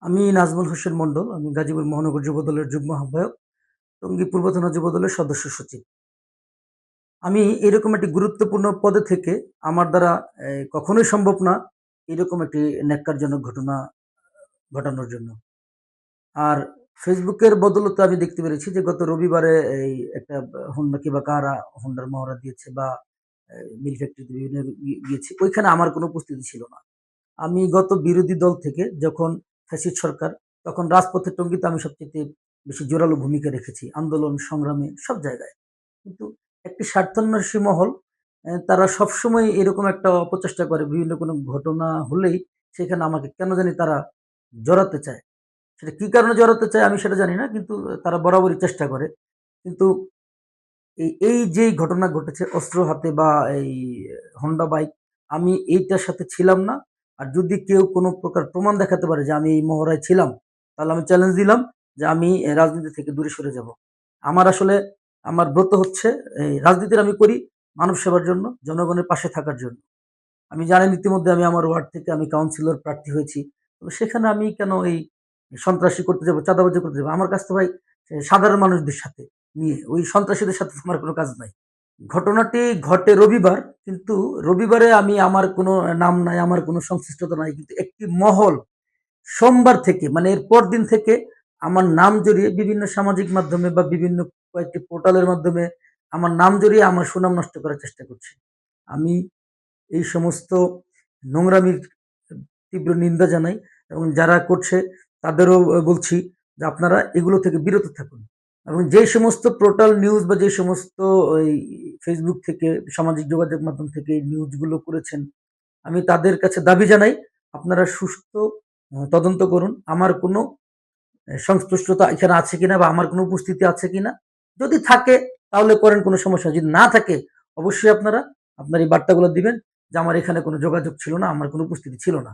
আমি নাজমুল হোসেন মন্ডল। আমি গাজীপুর মহানগর যুবদলের যুগ্ম আহ্বায়ক, টঙ্গী পূর্ব থানা যুবদলের সদস্য সচিব। আমি এরকম একটি গুরুত্বপূর্ণ পদে থেকে আমার দ্বারা কখনোই সম্ভব না এরকম একটি ন্যাক্কারজনক ঘটনা ঘটানোর জন্য। আর ফেসবুকের বদৌলতে আমি দেখতে পেরেছি যে গত রবিবারে এই একটা হোন্ডা কিংবা কারা হোন্ডার মহড়া দিয়েছে বা মিল ফ্যাক্টরিতে বিভিন্ন গিয়েছে। ওইখানে আমার কোনো উপস্থিতি ছিল না। আমি গত বিরোধী দল থেকে যখন ফ্যাসিস্ট সরকার, তখন রাজপথে টঙ্গীতে আমি সবচেয়ে বেশি জোরালো ভূমিকা রেখেছি আন্দোলন সংগ্রামে সব জায়গায়। কিন্তু একটি স্বার্থান্বেষী মহল তারা সবসময় এরকম একটা অপচেষ্টা করে বিভিন্ন কোনো ঘটনা হলেই সেখানে আমাকে কেন জানি তারা জড়াতে চায়। সেটা কি কারণে জড়াতে চায় আমি সেটা জানি না, কিন্তু তারা বরাবরই চেষ্টা করে। কিন্তু এই যেই ঘটনা ঘটেছে অস্ত্র হাতে বা এই হোন্ডা বাইক, আমি এইটার সাথে ছিলাম না। আর যদি কেউ কোনো প্রকার প্রমাণ দেখাতে পারে যে আমি এই মহড়ায় ছিলাম, তাহলে আমি চ্যালেঞ্জ দিলাম যে আমি রাজনীতি থেকে দূরে সরে যাব। আমার আসলে আমার ব্রত হচ্ছে এই রাজনীতির আমি করি মানব সেবার জন্য, জনগণের পাশে থাকার জন্য। আমি জানেন ইতিমধ্যে আমি আমার ওয়ার্ড থেকে আমি কাউন্সিলর প্রার্থী হয়েছি। তো সেখানে আমি কেন এই সন্ত্রাসী করতে যাব, চাঁদাবাজি করতে যাব? আমার কাজ তো ভাই সাধারণ মানুষদের সাথে নিয়ে, ওই সন্ত্রাসীদের সাথে তো আমার কোনো কাজ নাই। ঘটনাটি ঘটে রবিবার, কিন্তু রবিবারে আমি আমার কোনো নাম নাই, আমার কোনো সংশ্লিষ্টতা নাই। কিন্তু একটি মহল সোমবার থেকে মানে এর পরদিন থেকে আমার নাম জড়িয়ে বিভিন্ন সামাজিক মাধ্যমে বা বিভিন্ন কয়েকটি পোর্টালের মাধ্যমে আমার নাম জড়িয়ে আমার সুনাম নষ্ট করার চেষ্টা করছে। আমি এই সমস্ত নোংরামির তীব্র নিন্দা জানাই এবং যারা করছে তাদেরও বলছি যে আপনারা এগুলো থেকে বিরত থাকুন। এবং যে সমস্ত পোর্টাল নিউজ বা যে সমস্ত ওই ফেসবুক থেকে সামাজিক যোগাযোগ মাধ্যম থেকে এই নিউজগুলো করেছেন, আমি তাদের কাছে দাবি জানাই আপনারা সুষ্ঠু তদন্ত করুন। আমার কোনো সংশ্লিষ্টতা এখানে আছে কিনা বা আমার কোনো উপস্থিতি আছে কিনা। যদি থাকে তাহলে করেন, কোনো সমস্যা নেই। যদি না থাকে অবশ্যই আপনারা আপনার এই বার্তাগুলো দিবেন যে আমার এখানে কোনো যোগাযোগ ছিল না, আমার কোনো উপস্থিতি ছিল না।